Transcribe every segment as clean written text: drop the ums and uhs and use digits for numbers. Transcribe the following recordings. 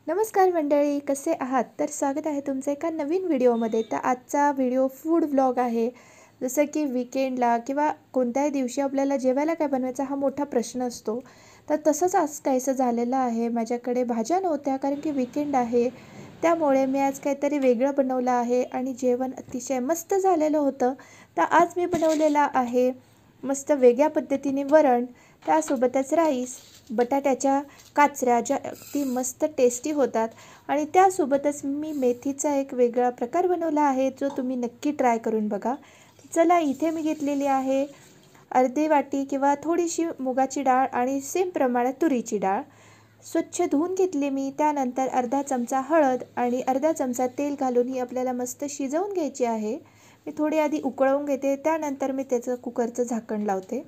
नमस्कार मंडळी, कसे आहात? तर स्वागत आहे तुमचं एका नवीन व्हिडिओमध्ये. तर आजचा व्हिडिओ फूड व्लॉग आहे. जसं की वीकेंडला किंवा कोणत्याही दिवशी आपल्याला जेवायला काय बनवायचा हा मोठा प्रश्न असतो. तर तसंच आज काहीसं झालेलं आहे. माझ्याकडे भाज्या नव्हत्या कारण की वीकेंड आहे. त्यामुळे मी आज काहीतरी वेगळं बनवलं आहे आणि जेवण अतिशय मस्त झालेलं होतं. तर आज मी बनवलेला आहे मस्त वेगळ्या पद्धतीने वरण, त्यासोबतच राईस, बटाट्याच्या काचऱ्या ज्या अगदी मस्त टेस्टी होतात आणि त्यासोबतच मी मेथीचा एक वेगळा प्रकार बनवला आहे जो तुम्ही नक्की ट्राय करून बघा. चला, इथे मी घेतलेली आहे अर्धी वाटी किंवा थोडीशी मुगाची डाळ आणि सेम प्रमाणात तुरीची डाळ. स्वच्छ धुवून घेतली मी. त्यानंतर अर्धा चमचा हळद आणि अर्धा चमचा तेल घालून ही आपल्याला मस्त शिजवून घ्यायची आहे. मी थोडी आधी उकळवून घेते, त्यानंतर मी त्याचं कुकरचं झाकण लावते.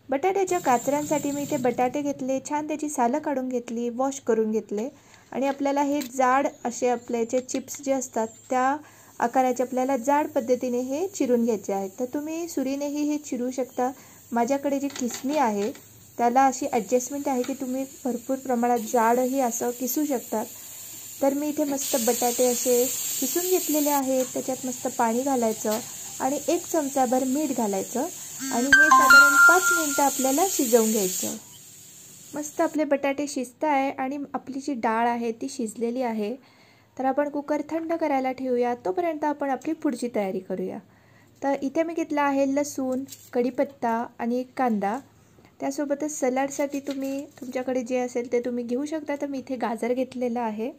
बटाट्याच्या काचऱ्यांसाठी मी इथे बटाटे घेतले, छान त्याची सालं काढून घेतली, वॉश करून घेतले आणि आपल्याला हे जाड असे आपल्याचे चिप्स जे असतात त्या आकाराचे आपल्याला जाड पद्धतीने हे चिरून घ्यायचे आहेत. तर तुम्ही सुरीनेही हे चिरू शकता. माझ्याकडे जी किसणी आहे त्याला अशी ॲडजस्टमेंट आहे की तुम्ही भरपूर प्रमाणात जाडही असं किसू शकतात. तर मी इथे मस्त बटाटे असे किसून घेतलेले आहेत. त्याच्यात मस्त पाणी घालायचं आणि 1 चमचाभर मीठ घालायचं आणि हे साधारण 5 मिनटं आपल्याला शिजवून घ्यायचं. मस्त आपले बटाटे शिजत आहे आणि आपली जी डाळ आहे ती शिजलेली आहे. तर आपण कुकर थंड करायला ठेवूया. तोपर्यंत आपण आपली पुढची तयारी करूया. तर इथे मी घेतला आहे लसूण, कढीपत्ता आणि एक कांदा. त्यासोबतच सलाडसाठी तुम्ही तुमच्याकडे जे असेल ते तुम्ही घेऊ शकता. तर मी इथे गाजर घेतलेला आहे.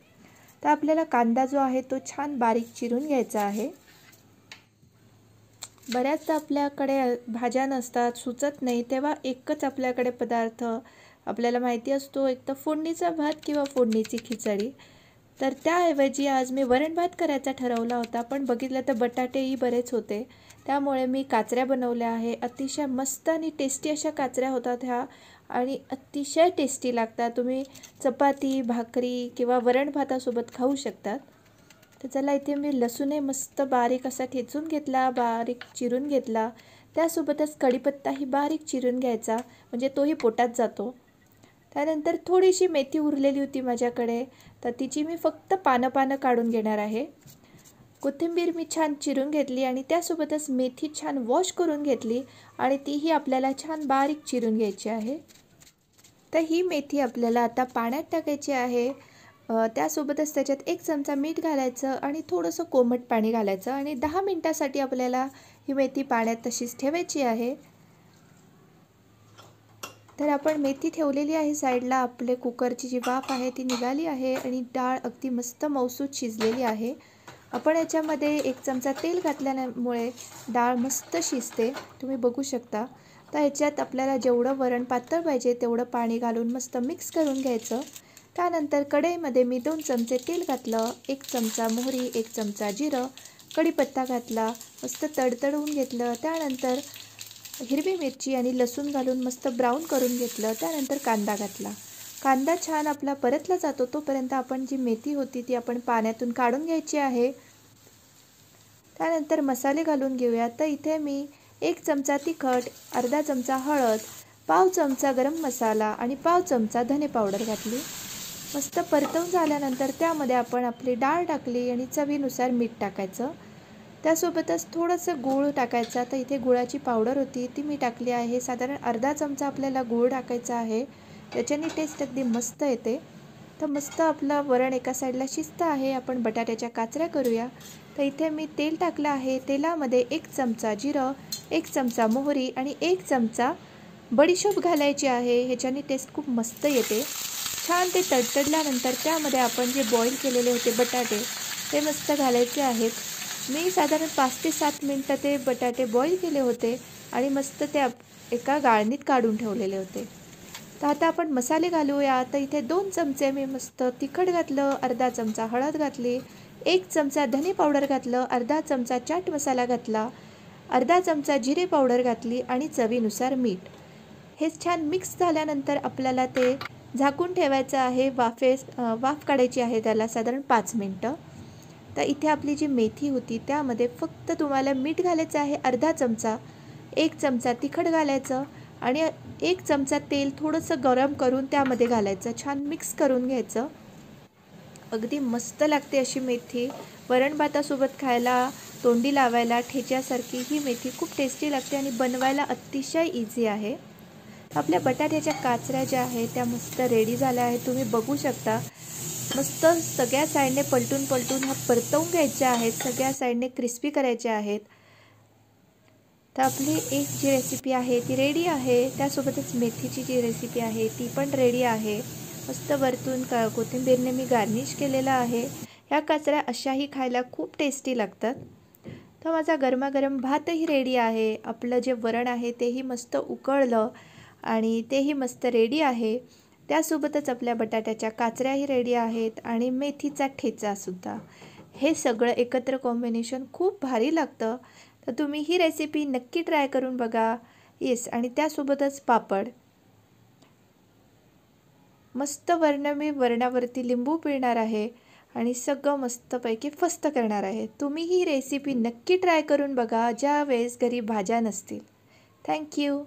तर आपल्याला कांदा जो आहे तो छान बारीक चिरून घ्यायचा आहे. बऱ्याचदा आपल्याकडे भाज्या नसतात, सुचत नाही, तेव्हा एकच आपल्याकडे पदार्थ आपल्याला माहिती असतो, एक तर फोडणीचा भात किंवा फोडणीची खिचडी. तर त्याऐवजी आज मी वरण भात करायचा ठरवला होता, पण बघितलं तर बटाटेही बरेच होते. त्यामुळे मी काचऱ्या बनवल्या आहे. अतिशय मस्त आणि टेस्टी अशा काचऱ्या होतात ह्या आणि अतिशय टेस्टी लागतात. तुम्ही चपाती, भाकरी किंवा वरण भातासोबत खाऊ शकतात. तर चला, इथे मी लसूणही मस्त बारीक असा ठेचून घेतला, बारीक चिरून घेतला. त्यासोबतच कढीपत्ताही बारीक चिरून घ्यायचा, म्हणजे तोही पोटात जातो. त्यानंतर थोडीशी मेथी उरलेली होती माझ्याकडे, तर तिची मी फक्त पानं काढून घेणार आहे. कोथिंबीर मी छान चिरून घेतली आणि त्यासोबतच मेथी छान वॉश करून घेतली आणि तीही आपल्याला छान बारीक चिरून घ्यायची आहे. तर ही मेथी आपल्याला आता पाण्यात टाकायची आहे. त्यासोबतच त्याच्यात 1 चमचा मीठ घालायचं आणि थोडंसं कोमट पाणी घालायचं आणि 10 मिनटासाठी आपल्याला ही मेथी पाण्यात तशीच ठेवायची आहे. तर आपण मेथी ठेवलेली आहे साईडला. आपले कुकरची जी वाफ आहे ती निघाली आहे आणि डाळ अगदी मस्त मऊसूत शिजलेली आहे. आपण याच्यामध्ये 1 चमचा तेल घातल्यामुळे डाळ मस्त शिजते, तुम्ही बघू शकता. तर ह्याच्यात आपल्याला जेवढं वरण पातळ पाहिजे तेवढं पाणी घालून मस्त मिक्स करून घ्यायचं. त्यानंतर कढईमध्ये मी 2 चमचे तेल घातलं, 1 चमचा मोहरी, 1 चमचा जिरं, कढीपत्ता घातला, मस्त तडतडवून घेतलं. त्यानंतर हिरवी मिरची आणि लसूण घालून मस्त ब्राऊन करून घेतलं. त्यानंतर कांदा घातला. कांदा छान आपला परतला जातो तोपर्यंत आपण जी मेथी होती ती आपण पाण्यातून काढून घ्यायची आहे. त्यानंतर मसाले घालून घेऊया. तर इथे मी 1 चमचा तिखट, अर्धा चमचा हळद, पाव चमचा गरम मसाला आणि पाव चमचा धने पावडर घातली. मस्त परतवून झाल्यानंतर त्यामध्ये आपण आपली डाळ टाकली आणि चवीनुसार मीठ टाकायचं. त्यासोबतच थोडंसं गूळ टाकायचा. तर इथे गुळाची पावडर होती ती मी टाकली आहे. साधारण अर्धा चमचा आपल्याला गूळ टाकायचा आहे, त्याच्याने टेस्ट अगदी मस्त येते. तर मस्त आपलं वरण एका साईडला शिजतं आहे. आपण बटाट्याच्या काचऱ्या करूया. तर इथे मी तेल टाकलं आहे. तेलामध्ये 1 चमचा जिरं, 1 चमचा मोहरी आणि 1 चमचा बडीशोप घालायची आहे. ह्याच्याने टेस्ट खूप मस्त येते. छान ते तडतडल्यानंतर त्यामध्ये आपण जे बॉईल केलेले होते बटाटे ते मस्त घालायचे आहेत. मी साधारण 5 ते 7 मिनटं ते बटाटे बॉईल केले होते आणि मस्त ते एका गाळणीत काढून ठेवलेले होते. तर आता आपण मसाले घालूया. तर इथे 2 चमचे मी मस्त तिखट घातलं, अर्धा चमचा हळद घातली, 1 चमचा धने पावडर घातलं, अर्धा चमचा चाट मसाला घातला, अर्धा चमचा जिरे पावडर घातली आणि चवीनुसार मीठ. हे छान मिक्स झाल्यानंतर आपल्याला ते झाकून ठेवायचं आहे. वाफ काढायची आहे त्याला साधारण 5 मिनटं. तर इथे आपली जी मेथी होती त्यामध्ये फक्त तुम्हाला मीठ घालायचं आहे अर्धा चमचा, 1 चमचा तिखट घालायचं आणि 1 चमचा तेल थोडंसं गरम करून त्यामध्ये घालायचं. छान मिक्स करून घ्यायचं. अगदी मस्त लागते अशी मेथी. वरण भातासोबत खायला, तोंडी लावायला ठेच्यासारखी ही मेथी खूप टेस्टी लागते आणि बनवायला अतिशय इझी आहे. आपल्या बटाट्याच्या काचऱ्या ज्या आहेत त्या मस्त रेडी झाल्या आहेत. तुम्ही बघू शकता. मस्त सगळ्या साईडने पलटून हा परतवून घ्यायच्या आहेत. सगळ्या साईडने क्रिस्पी करायच्या आहेत. तर आपली एक जी रेसिपी आहे ती रेडी आहे. त्यासोबतच मेथीची जी रेसिपी आहे ती पण रेडी आहे. मस्त वरतून कोथिंबीरने मी गार्निश केलेलं आहे. ह्या काचऱ्या अशाही खायला खूप टेस्टी लागतात. तर माझा गरमागरम भातही रेडी आहे. आपलं जे वरण आहे तेही मस्त उकळलं आणि तेही मस्त रेडी आहे. त्यासोबतच आपल्या बटाट्याच्या काचऱ्याही रेडी आहेत आणि मेथीचा ठेचासुद्धा. हे सगळं एकत्र कॉम्बिनेशन खूप भारी लागतं. तर तुम्ही ही रेसिपी नक्की ट्राय करून बघा. येस, आणि त्यासोबतच पापड. मस्त मी वरणावरती लिंबू पिळणार आहे आणि सगळं मस्तपैकी फस्त करणार आहे. तुम्ही ही रेसिपी नक्की ट्राय करून बघा ज्या वेळेस घरी भाज्या नसतील. थँक्यू.